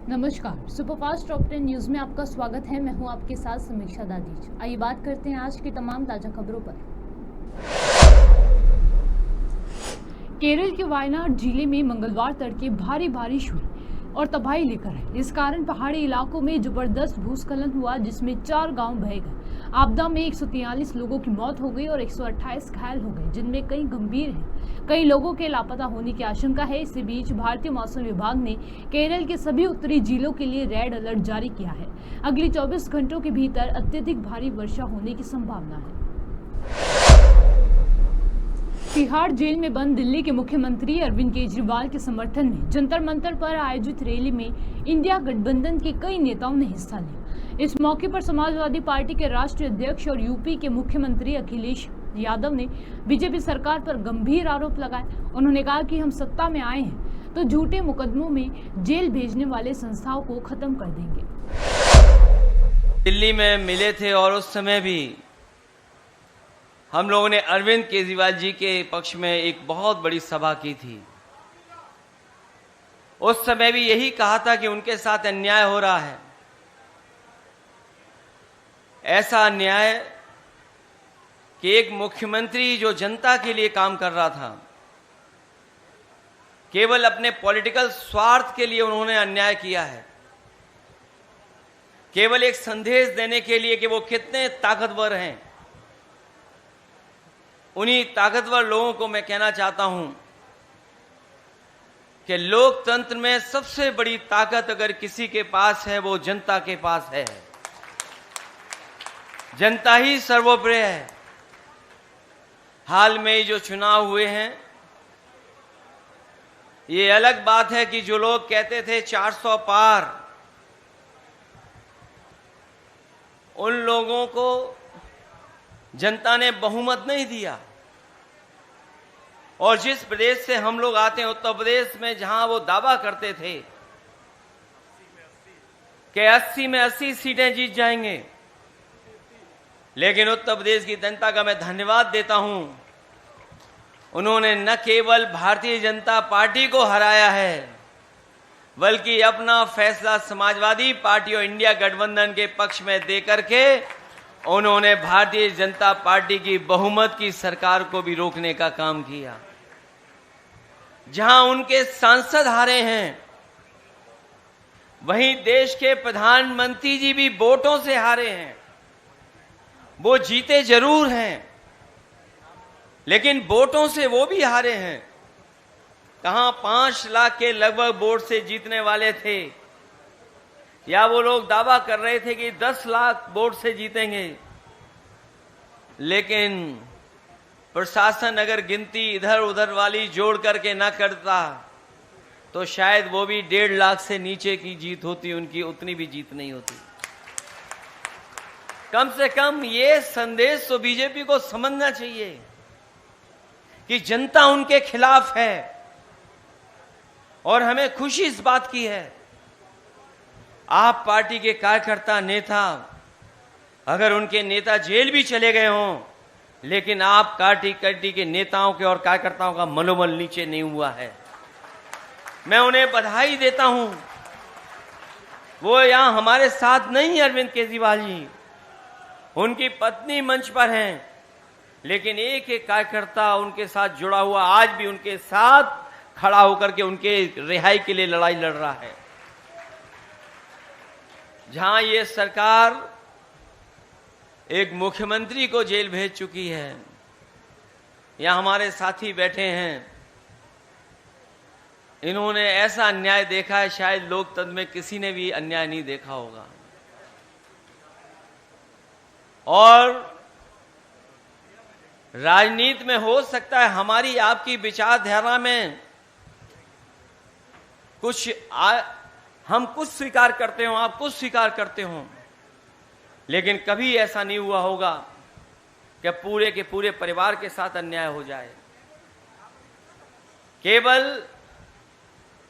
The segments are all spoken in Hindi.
नमस्कार, सुपरफास्ट टॉप 10 न्यूज में आपका स्वागत है। मैं हूं आपके साथ समीक्षा दादीज। आइए बात करते हैं आज की तमाम ताजा खबरों पर। केरल के वायनाड जिले में मंगलवार तड़के भारी बारिश हुई और तबाही लेकर आई। इस कारण पहाड़ी इलाकों में जबरदस्त भूस्खलन हुआ, जिसमें 4 गांव बह गए। आपदा में 143 लोगों की मौत हो गई और 128 घायल हो गए, जिनमें कई गंभीर हैं। कई लोगों के लापता होने की आशंका है। इसी बीच भारतीय मौसम विभाग ने केरल के सभी उत्तरी जिलों के लिए रेड अलर्ट जारी किया है। अगले 24 घंटों के भीतर अत्यधिक भारी वर्षा होने की संभावना है। तिहाड़ जेल में बंद दिल्ली के मुख्यमंत्री अरविंद केजरीवाल के समर्थन में जंतर मंतर पर आयोजित रैली में इंडिया गठबंधन के कई नेताओं ने हिस्सा लिया। इस मौके पर समाजवादी पार्टी के राष्ट्रीय अध्यक्ष और यूपी के मुख्यमंत्री अखिलेश यादव ने बीजेपी सरकार पर गंभीर आरोप लगाए। उन्होंने कहा कि हम सत्ता में आए हैं तो झूठे मुकदमों में जेल भेजने वाले संस्थाओं को खत्म कर देंगे। दिल्ली में मिले थे और उस समय भी हम लोगों ने अरविंद केजरीवाल जी के पक्ष में एक बहुत बड़ी सभा की थी। उस समय भी यही कहा था कि उनके साथ अन्याय हो रहा है। ऐसा अन्याय कि एक मुख्यमंत्री जो जनता के लिए काम कर रहा था, केवल अपने पॉलिटिकल स्वार्थ के लिए उन्होंने अन्याय किया है। केवल एक संदेश देने के लिए कि वो कितने ताकतवर हैं। उन्हीं ताकतवर लोगों को मैं कहना चाहता हूं कि लोकतंत्र में सबसे बड़ी ताकत अगर किसी के पास है वो जनता के पास है। जनता ही सर्वोपरि है। हाल में जो चुनाव हुए हैं, ये अलग बात है कि जो लोग कहते थे 400 पार, उन लोगों को जनता ने बहुमत नहीं दिया। और जिस प्रदेश से हम लोग आते हैं, उत्तर प्रदेश में, जहां वो दावा करते थे कि 80 में 80 सीटें जीत जाएंगे, लेकिन उत्तर प्रदेश की जनता का मैं धन्यवाद देता हूं। उन्होंने न केवल भारतीय जनता पार्टी को हराया है, बल्कि अपना फैसला समाजवादी पार्टी और इंडिया गठबंधन के पक्ष में देकर के उन्होंने भारतीय जनता पार्टी की बहुमत की सरकार को भी रोकने का काम किया। जहां उनके सांसद हारे हैं, वहीं देश के प्रधानमंत्री जी भी वोटों से हारे हैं। वो जीते जरूर हैं, लेकिन वोटों से वो भी हारे हैं। कहां 5 लाख के लगभग वोट से जीतने वाले थे, या वो लोग दावा कर रहे थे कि 10 लाख वोट से जीतेंगे। लेकिन प्रशासन अगर गिनती इधर उधर वाली जोड़ करके ना करता तो शायद वो भी 1.5 लाख से नीचे की जीत होती, उनकी उतनी भी जीत नहीं होती। कम से कम ये संदेश तो बीजेपी को समझना चाहिए कि जनता उनके खिलाफ है। और हमें खुशी इस बात की है, आप पार्टी के कार्यकर्ता, नेता, अगर उनके नेता जेल भी चले गए हों, लेकिन आप पार्टी के नेताओं के और कार्यकर्ताओं का मनोबल नीचे नहीं हुआ है। मैं उन्हें बधाई देता हूं। वो यहां हमारे साथ नहीं, अरविंद केजरीवाल जी, उनकी पत्नी मंच पर हैं, लेकिन एक एक कार्यकर्ता उनके साथ जुड़ा हुआ आज भी उनके साथ खड़ा होकर के उनके रिहाई के लिए लड़ाई लड़ रहा है। जहां ये सरकार एक मुख्यमंत्री को जेल भेज चुकी है, यहां हमारे साथी बैठे हैं, इन्होंने ऐसा अन्याय देखा है शायद लोकतंत्र में किसी ने भी अन्याय नहीं देखा होगा। और राजनीति में हो सकता है हमारी आपकी विचारधारा में हम कुछ स्वीकार करते हो, आप कुछ स्वीकार करते हो, लेकिन कभी ऐसा नहीं हुआ होगा कि पूरे के पूरे परिवार के साथ अन्याय हो जाए। केवल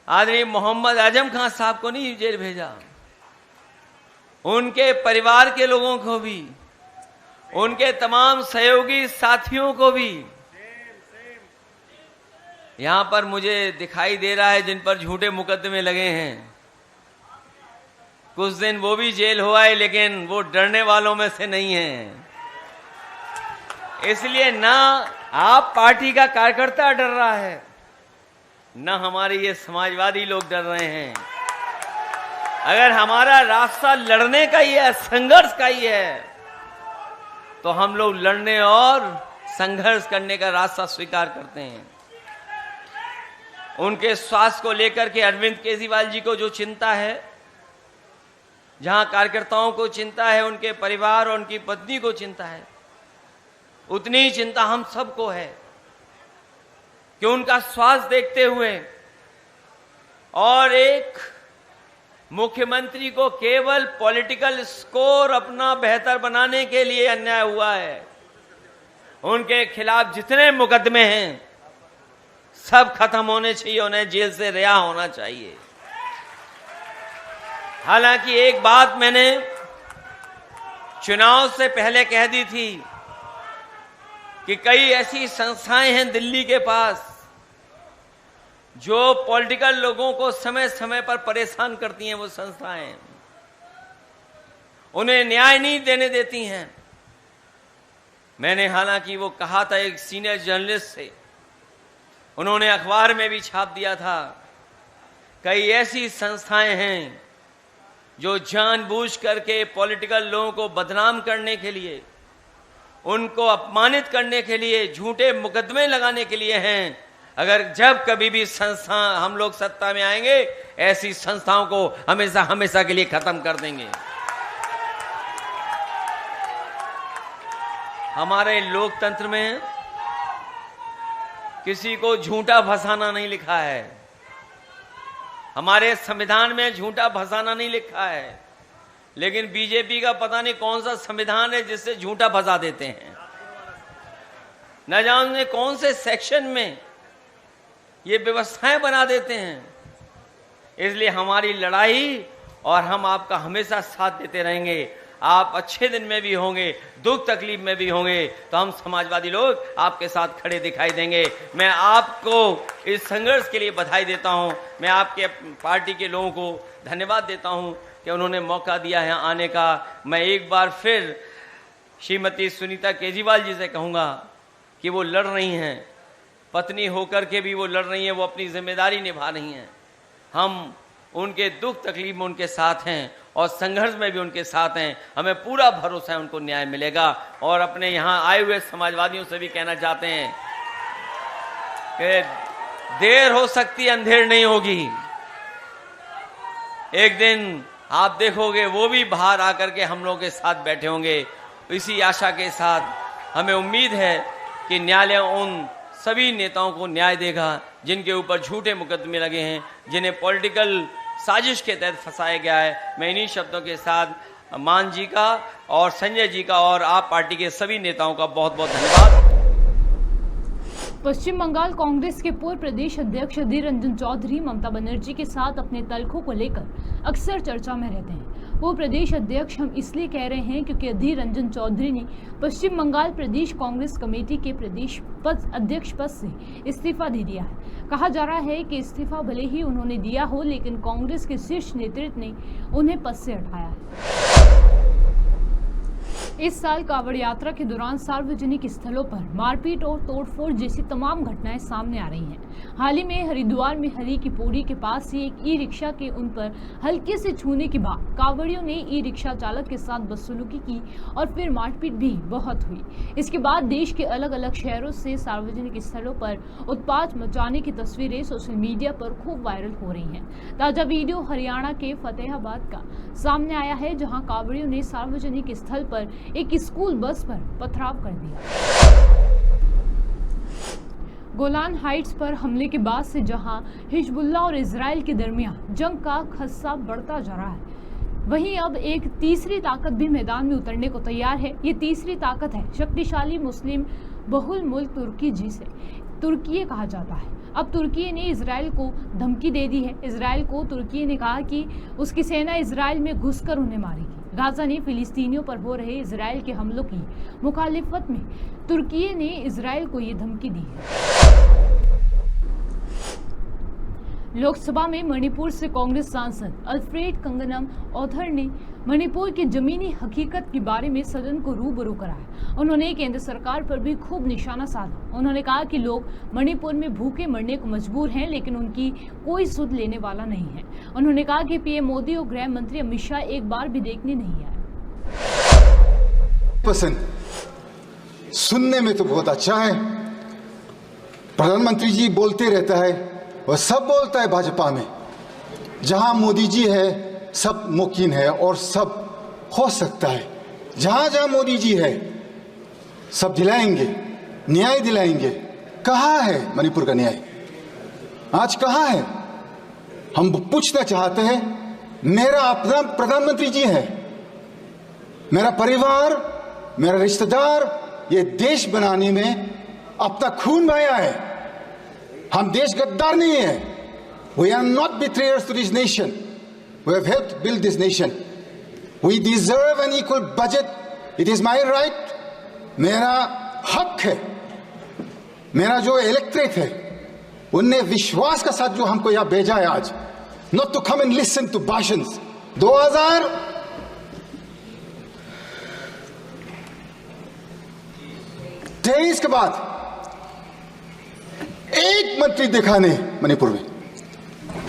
आदरणीय मोहम्मद आजम खान साहब को नहीं जेल भेजा, उनके परिवार के लोगों को भी, उनके तमाम सहयोगी साथियों को भी। यहां पर मुझे दिखाई दे रहा है जिन पर झूठे मुकदमे लगे हैं, कुछ दिन वो भी जेल हुआ है, लेकिन वो डरने वालों में से नहीं है। इसलिए ना आप पार्टी का कार्यकर्ता डर रहा है, ना हमारे ये समाजवादी लोग डर रहे हैं। अगर हमारा रास्ता लड़ने का ही है, संघर्ष का ही है, तो हम लोग लड़ने और संघर्ष करने का रास्ता स्वीकार करते हैं। उनके स्वास्थ्य को लेकर के अरविंद केजरीवाल जी को जो चिंता है, जहां कार्यकर्ताओं को चिंता है, उनके परिवार और उनकी पत्नी को चिंता है, उतनी ही चिंता हम सबको है कि उनका स्वास्थ्य देखते हुए और एक मुख्यमंत्री को केवल पॉलिटिकल स्कोर अपना बेहतर बनाने के लिए अन्याय हुआ है। उनके खिलाफ जितने मुकदमे हैं सब खत्म होने चाहिए, उन्हें जेल से रिहा होना चाहिए। हालांकि एक बात मैंने चुनाव से पहले कह दी थी कि कई ऐसी संस्थाएं हैं दिल्ली के पास जो पॉलिटिकल लोगों को समय समय पर परेशान करती हैं। वो संस्थाएं उन्हें न्याय नहीं देने देती हैं। मैंने हालांकि वो कहा था एक सीनियर जर्नलिस्ट से, उन्होंने अखबार में भी छाप दिया था, कई ऐसी संस्थाएं हैं जो जानबूझ करके पॉलिटिकल लोगों को बदनाम करने के लिए, उनको अपमानित करने के लिए, झूठे मुकदमे लगाने के लिए हैं। अगर जब कभी भी संस्था हम लोग सत्ता में आएंगे, ऐसी संस्थाओं को हमेशा हमेशा के लिए खत्म कर देंगे। हमारे लोकतंत्र में किसी को झूठा फंसाना नहीं लिखा है, हमारे संविधान में झूठा फंसाना नहीं लिखा है, लेकिन बीजेपी का पता नहीं कौन सा संविधान है जिससे झूठा फंसा देते हैं। न जाने कौन से सेक्शन में ये व्यवस्थाएं बना देते हैं। इसलिए हमारी लड़ाई, और हम आपका हमेशा साथ देते रहेंगे। आप अच्छे दिन में भी होंगे, दुख तकलीफ में भी होंगे, तो हम समाजवादी लोग आपके साथ खड़े दिखाई देंगे। मैं आपको इस संघर्ष के लिए बधाई देता हूं। मैं आपके पार्टी के लोगों को धन्यवाद देता हूं कि उन्होंने मौका दिया है आने का। मैं एक बार फिर श्रीमती सुनीता केजरीवाल जी से कहूंगा कि वो लड़ रही हैं, पत्नी होकर के भी वो लड़ रही हैं, वो अपनी जिम्मेदारी निभा रही हैं। हम उनके दुख तकलीफ में उनके साथ हैं और संघर्ष में भी उनके साथ हैं। हमें पूरा भरोसा है उनको न्याय मिलेगा। और अपने यहाँ आए हुए समाजवादियों से भी कहना चाहते हैं कि देर हो सकती, अंधेर नहीं होगी। एक दिन आप देखोगे वो भी बाहर आकर के हम लोगों के साथ बैठे होंगे। इसी आशा के साथ हमें उम्मीद है कि न्यायालय उन सभी नेताओं को न्याय देगा जिनके ऊपर झूठे मुकदमे लगे हैं, जिन्हें पॉलिटिकल साजिश के तहत फंसाया गया है। मैं इन्हीं शब्दों के साथ मान जी का और संजय जी का और आप पार्टी के सभी नेताओं का बहुत बहुत धन्यवाद। पश्चिम बंगाल कांग्रेस के पूर्व प्रदेश अध्यक्ष अधीर रंजन चौधरी ममता बनर्जी के साथ अपने तल्खों को लेकर अक्सर चर्चा में रहते हैं। वो प्रदेश अध्यक्ष हम इसलिए कह रहे हैं क्योंकि अधीर रंजन चौधरी ने पश्चिम बंगाल प्रदेश कांग्रेस कमेटी के प्रदेश अध्यक्ष पद से इस्तीफा दे दिया है। कहा जा रहा है कि इस्तीफा भले ही उन्होंने दिया हो, लेकिन कांग्रेस के शीर्ष नेतृत्व ने उन्हें पद से हटाया है। इस साल कांवड़ यात्रा के दौरान सार्वजनिक स्थलों पर मारपीट और तोड़फोड़ जैसी तमाम घटनाएं सामने आ रही हैं। हाल ही में हरिद्वार में हरी की पौड़ी के पास ही एक ई रिक्शा के उन पर हल्के से छूने के बाद कांवड़ियों ने ई रिक्शा चालक के साथ बदसलूकी की और फिर मारपीट भी बहुत हुई। इसके बाद देश के अलग अलग शहरों से सार्वजनिक स्थलों पर उत्पात मचाने की तस्वीरें सोशल मीडिया पर खूब वायरल हो रही हैं। ताजा वीडियो हरियाणा के फतेहाबाद का सामने आया है, जहां कांवड़ियों ने सार्वजनिक स्थल पर एक स्कूल बस पर पथराव कर दिया। गोलान हाइट्स पर हमले के बाद से जहां हिजबुल्लाह और इजराइल के दरमियान जंग का खदशा बढ़ता जा रहा है, वहीं अब एक तीसरी ताकत भी मैदान में उतरने को तैयार है। ये तीसरी ताकत है शक्तिशाली मुस्लिम बहुल मुल्क तुर्की, जिसे तुर्की कहा जाता है। अब तुर्की ने इजराइल को धमकी दे दी है। इजराइल को तुर्की ने कहा कि उसकी सेना इजराइल में घुसकर उन्हें मारेगी। गाजा ने फिलिस्तीनियों पर हो रहे इजराइल के हमलों की मुखालिफत में तुर्की ने इजराइल को ये धमकी दी है। लोकसभा में मणिपुर से कांग्रेस सांसद अल्फ्रेड कंगनम औधर ने मणिपुर की जमीनी हकीकत के बारे में सदन को रूबरू कराया। उन्होंने केंद्र सरकार पर भी खूब निशाना साधा। उन्होंने कहा कि लोग मणिपुर में भूखे मरने को मजबूर हैं, लेकिन उनकी कोई सुध लेने वाला नहीं है। उन्होंने कहा कि पीएम मोदी और गृह मंत्री अमित शाह एक बार भी देखने नहीं आए। पसंद सुनने में तो बहुत अच्छा है, प्रधानमंत्री जी बोलते रहता है और सब बोलता है भाजपा में। जहां मोदी जी है सब मुमकिन है और सब हो सकता है। जहां जहां मोदी जी है सब दिलाएंगे, न्याय दिलाएंगे। कहां है मणिपुर का न्याय? आज कहां है? हम पूछना चाहते हैं। मेरा अपना प्रधानमंत्री जी है, मेरा परिवार, मेरा रिश्तेदार ये देश बनाने में अपना खून बहाया है। हम देश गद्दार नहीं है। We are not betrayers to this nation. We have helped build this nation. We deserve an equal budget. It is my right. मेरा हक है। मेरा जो इलेक्ट्रेट है उनने विश्वास के साथ जो हमको यहाँ भेजा है आज, not to come and listen to भाषण। 2023 के बाद एक मंत्री देखा नहीं मणिपुर में।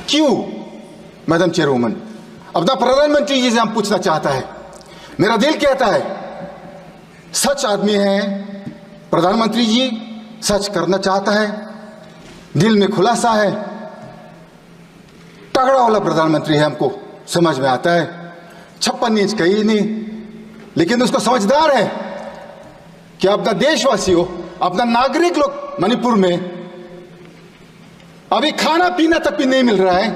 क्यों मैडम चेयरवुमन? अपना प्रधानमंत्री जी से हम पूछना चाहता है। मेरा दिल कहता है सच आदमी है प्रधानमंत्री जी, सच करना चाहता है, दिल में खुलासा है, तगड़ा वाला प्रधानमंत्री है। हमको समझ में आता है 56 इंच कहीं नहीं, लेकिन उसको समझदार है कि अपना देशवासियों, अपना नागरिक लोग मणिपुर में अभी खाना पीना तक भी नहीं मिल रहा है।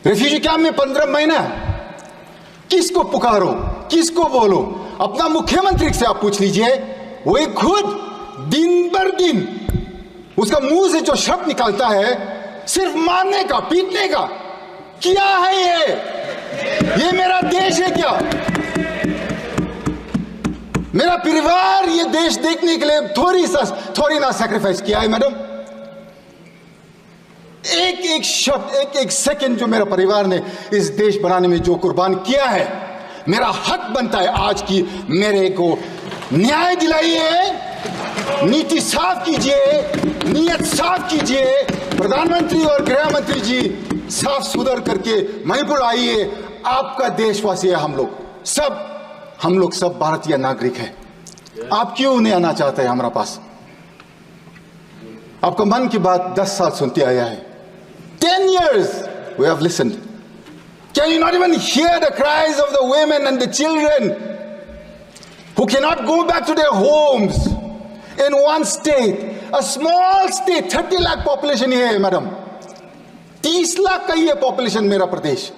रेफ्यूजी कैंप में 15 महीना। किसको पुकारो, किसको बोलो? अपना मुख्यमंत्री से आप पूछ लीजिए। वो खुद दिन भर दिन उसका मुंह से जो शब्द निकलता है सिर्फ मारने का, पीटने का। क्या है ये मेरा देश है क्या? मेरा परिवार ये देश देखने के लिए थोड़ी ना सैक्रिफाइस किया है मैडम। एक एक शब्द, एक एक सेकंड जो मेरा परिवार ने इस देश बनाने में जो कुर्बान किया है, मेरा हक बनता है आज की मेरे को न्याय दिलाइए, नीति साफ कीजिए, नीयत साफ कीजिए। प्रधानमंत्री और गृह मंत्री जी साफ सुधर करके मणिपुर आइए। आपका देशवासी है हम लोग सब भारतीय नागरिक हैं। आप क्यों नहीं आना चाहते हैं हमारा पास? आपका मन की बात 10 साल सुनते आया है। 10 years we have listened. Can you not even hear the cries of the women and the children who cannot go back to their homes in one state, a small state, 30 lakh population here, madam. 30 lakh का ही है पॉपुलेशन मेरा प्रदेश।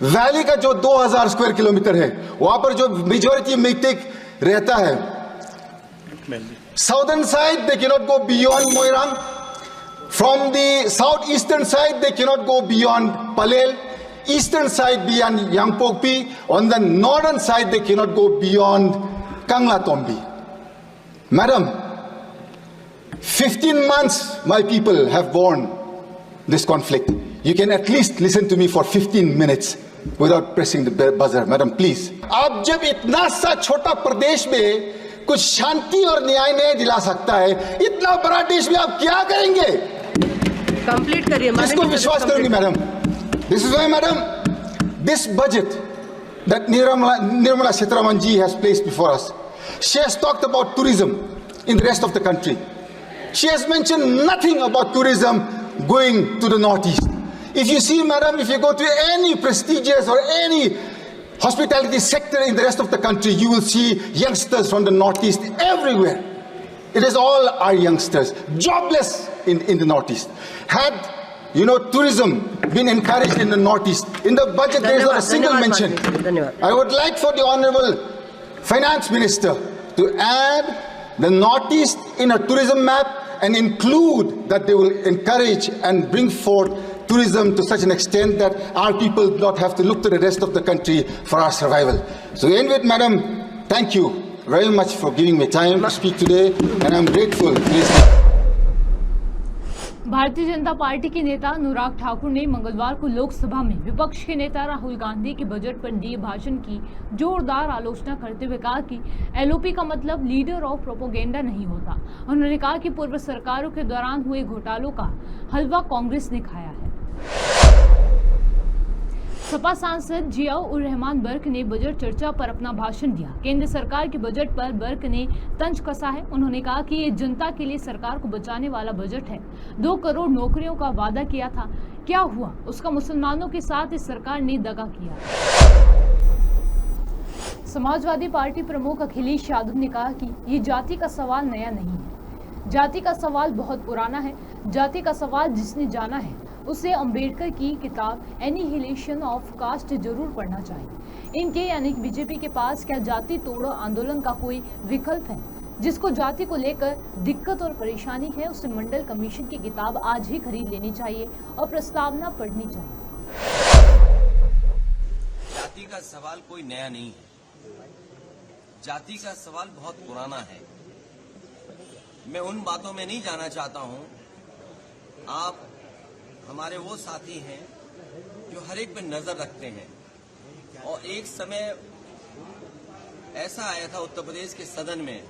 वैली का जो 2000 स्क्वायर किलोमीटर है, वहां पर जो मेजॉरिटी मितेक रहता है, southern side they cannot go beyond Moirang. From the southeastern side they cannot go beyond Palel. Eastern side beyond Yangpokpi. On the northern side they cannot go beyond Kanglatombi. Madam, 15 months my people have borne this conflict. You can at least listen to me for 15 minutes without pressing the buzzer. Madam, please. आप जब इतना सा छोटा प्रदेश में कुछ शांति और न्याय नहीं दिला सकता है, इतना बड़ा देश में आप क्या करेंगे? कंप्लीट करिए। किसको विश्वास करूंगी madam? This is why, madam, this budget that Nirmala Sitharaman ji has placed before us, she has talked about tourism in the rest of the country. She has mentioned nothing about tourism going to the northeast. If you see, madam, if you go to any prestigious or any hospitality sector in the rest of the country, you will see youngsters from the northeast everywhere. It is all our youngsters, jobless in the northeast. Had, tourism been encouraged in the northeast, in the budget there is not a single mention. I would like for the Honorable Finance Minister to add the northeast in a tourism map and include that they will encourage and bring forth tourism to such an extent that our people do not have to look to the rest of the country for our survival. So to end with, madam, thank you very much for giving me time to speak today, and I'm grateful. Bharatiya Janata party के नेता अनुराग ठाकुर ने मंगलवार को लोकसभा में विपक्ष के नेता राहुल गांधी के बजट पर दिए भाषण की जोरदार आलोचना करते हुए कहा कि एलओपी का मतलब लीडर ऑफ प्रोपोगेंडा नहीं होता। उन्होंने कहा कि पूर्व सरकारों के दौरान हुए घोटालों का हलवा कांग्रेस ने खाया है। सपा सांसद जियाउर रहमान बर्क ने बजट चर्चा पर अपना भाषण दिया। केंद्र सरकार के बजट पर बर्क ने तंज कसा है। उन्होंने कहा कि ये जनता के लिए सरकार को बचाने वाला बजट है। 2 करोड़ नौकरियों का वादा किया था, क्या हुआ? उसका मुसलमानों के साथ इस सरकार ने दगा किया। समाजवादी पार्टी प्रमुख अखिलेश यादव ने कहा कि ये जाति का सवाल नया नहीं है, जाति का सवाल बहुत पुराना है। जाति का सवाल जिसने जाना है उसे अंबेडकर की किताब एनिहिलेशन ऑफ कास्ट जरूर पढ़ना चाहिए। इनके यानी बीजेपी के पास क्या जाति तोड़ो आंदोलन का कोई विकल्प है? जिसको जाति को लेकर दिक्कत और परेशानी है उसे मंडल कमीशन की किताब आज ही खरीद लेनी चाहिए और प्रस्तावना पढ़नी चाहिए। जाति का सवाल कोई नया नहीं है, जाति का सवाल बहुत पुराना है। मैं उन बातों में नहीं जाना चाहता हूं। आप हमारे वो साथी हैं जो हर एक पे नजर रखते हैं, और एक समय ऐसा आया था उत्तर प्रदेश के सदन में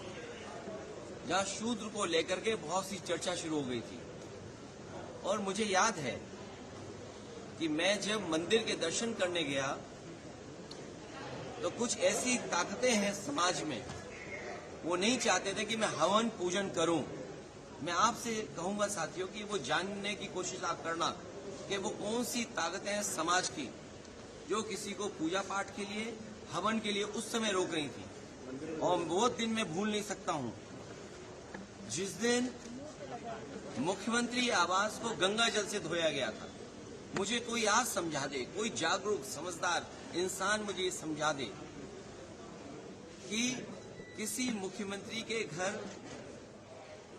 जहां शूद्र को लेकर के बहुत सी चर्चा शुरू हो गई थी। और मुझे याद है कि मैं जब मंदिर के दर्शन करने गया तो कुछ ऐसी ताकतें हैं समाज में, वो नहीं चाहते थे कि मैं हवन पूजन करूं। मैं आपसे कहूंगा साथियों कि वो जानने की कोशिश आप करना कि वो कौन सी ताकतें हैं समाज की जो किसी को पूजा पाठ के लिए, हवन के लिए उस समय रोक रही थी। और वो दिन मैं भूल नहीं सकता हूं जिस दिन मुख्यमंत्री आवास को गंगा जल से धोया गया था। मुझे कोई आज समझा दे, कोई जागरूक समझदार इंसान मुझे ये समझा दे कि किसी मुख्यमंत्री के घर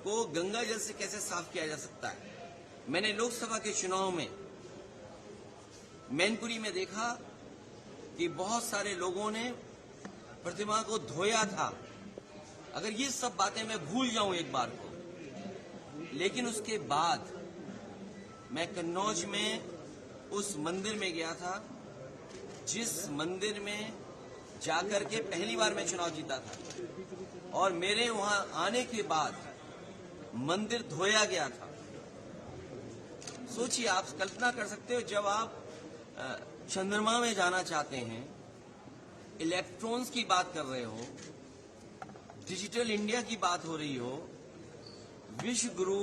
को गंगा जल से कैसे साफ किया जा सकता है। मैंने लोकसभा के चुनाव में मैनपुरी में देखा कि बहुत सारे लोगों ने प्रतिमा को धोया था। अगर ये सब बातें मैं भूल जाऊं एक बार को, लेकिन उसके बाद मैं कन्नौज में उस मंदिर में गया था जिस मंदिर में जाकर के पहली बार मैं चुनाव जीता था, और मेरे वहां आने के बाद मंदिर धोया गया था। सोचिए, आप कल्पना कर सकते हो जब आप चंद्रमा में जाना चाहते हैं, इलेक्ट्रॉन्स की बात कर रहे हो, डिजिटल इंडिया की बात हो रही हो, विश्व गुरु,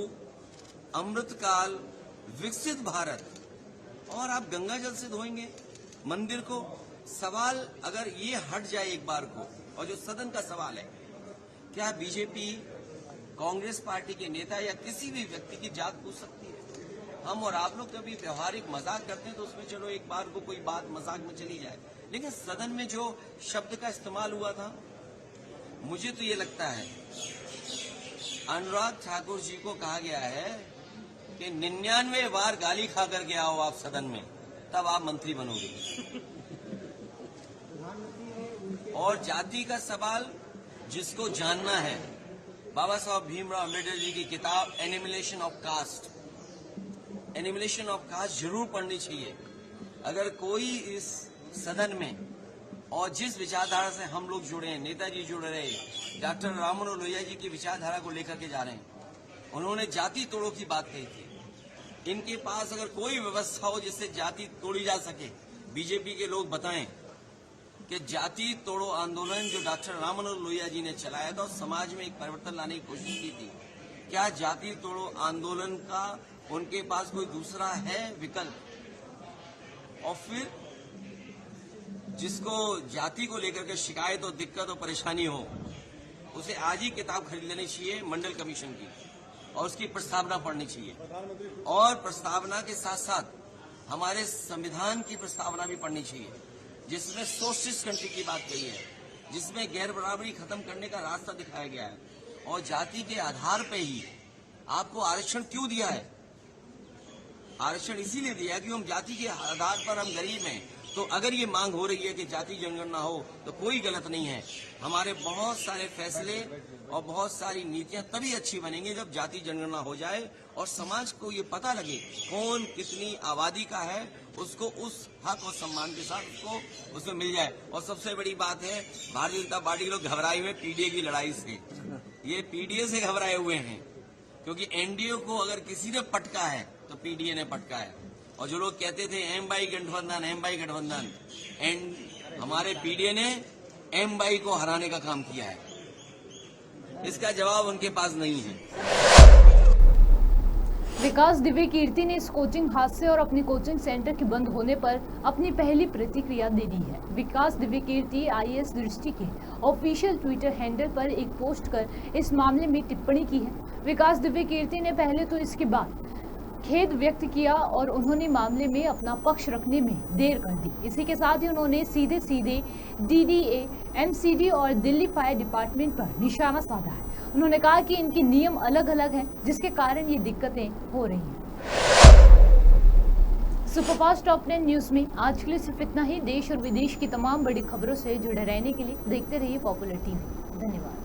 अमृतकाल, विकसित भारत, और आप गंगा जल से धोएंगे मंदिर को। सवाल अगर ये हट जाए एक बार को, और जो सदन का सवाल है, क्या बीजेपी कांग्रेस पार्टी के नेता या किसी भी व्यक्ति की जात पूछ सकती है? हम और आप लोग कभी व्यवहारिक मजाक करते हैं तो उसमें चलो एक बार को कोई बात मजाक में चली जाए, लेकिन सदन में जो शब्द का इस्तेमाल हुआ था, मुझे तो ये लगता है अनुराग ठाकुर जी को कहा गया है कि 99 बार गाली खा करके आओ आप सदन में, तब आप मंत्री बनोगे। और जाति का सवाल जिसको जानना है, बाबा साहब भीमराव अम्बेडकर जी की किताब एनिमिलेशन ऑफ कास्ट, एनिमिलेशन ऑफ कास्ट जरूर पढ़नी चाहिए। अगर कोई इस सदन में, और जिस विचारधारा से हम लोग जुड़े हैं, नेताजी जुड़े रहे, डॉक्टर राममनोहर लोहिया जी की विचारधारा को लेकर के जा रहे हैं, उन्होंने जाति तोड़ो की बात कही थी। इनके पास अगर कोई व्यवस्था हो जिससे जाति तोड़ी जा सके, बीजेपी के लोग बताएं कि जाति तोड़ो आंदोलन जो डॉक्टर राममनोहर लोहिया जी ने चलाया था और समाज में एक परिवर्तन लाने की कोशिश की थी, क्या जाति तोड़ो आंदोलन का उनके पास कोई दूसरा है विकल्प? और फिर जिसको जाति को लेकर के शिकायत और दिक्कत और परेशानी हो, उसे आज ही किताब खरीद लेनी चाहिए मंडल कमीशन की, और उसकी प्रस्तावना पढ़नी चाहिए। और प्रस्तावना के साथ साथ हमारे संविधान की प्रस्तावना भी पढ़नी चाहिए, जिसमें सोशलिस्ट कंट्री की बात कही है, जिसमें गैर बराबरी खत्म करने का रास्ता दिखाया गया है। और जाति के आधार पे ही आपको आरक्षण क्यों दिया है? आरक्षण इसीलिए दिया कि हम जाति के आधार पर हम गरीब हैं, तो अगर ये मांग हो रही है कि जाति जनगणना हो तो कोई गलत नहीं है। हमारे बहुत सारे फैसले और बहुत सारी नीतियां तभी अच्छी बनेंगी जब जाति जनगणना हो जाए और समाज को ये पता लगे कौन कितनी आबादी का है, उसको उस हक और सम्मान के साथ उसको उसमें मिल जाए। और सबसे बड़ी बात है, भारतीय जनता पार्टी के लोग घबराए हुए पीडीए की लड़ाई से, ये पीडीए से घबराए हुए हैं, क्योंकि एनडीए को अगर किसी ने पटका है तो पीडीए ने पटका है। और जो लोग कहते थे एम बाई गठबंधन, एंड हमारे पीडीए ने एम बाई को हराने का काम किया है। इसका जवाब उनके पास नहीं है। विकास दिव्य कीर्ति ने इस कोचिंग हादसे और अपने कोचिंग सेंटर के बंद होने पर अपनी पहली प्रतिक्रिया दे दी है। विकास दिव्य कीर्ति आईएएस दृष्टि के ऑफिशियल ट्विटर हैंडल पर एक पोस्ट कर इस मामले में टिप्पणी की है। विकास दिव्य कीर्ति ने पहले तो इसके बाद खेद व्यक्त किया और उन्होंने मामले में अपना पक्ष रखने में देर कर दी। इसी के साथ ही उन्होंने सीधे डीडीए, एमसीडी और दिल्ली फायर डिपार्टमेंट पर निशाना साधा है। उन्होंने कहा कि इनके नियम अलग अलग हैं, जिसके कारण ये दिक्कतें हो रही हैं। सुपरफास्ट टॉप 10 न्यूज में आज के लिए सिर्फ इतना ही। देश और विदेश की तमाम बड़ी खबरों से जुड़े रहने के लिए देखते रहिए पॉपुलर टीवी। धन्यवाद।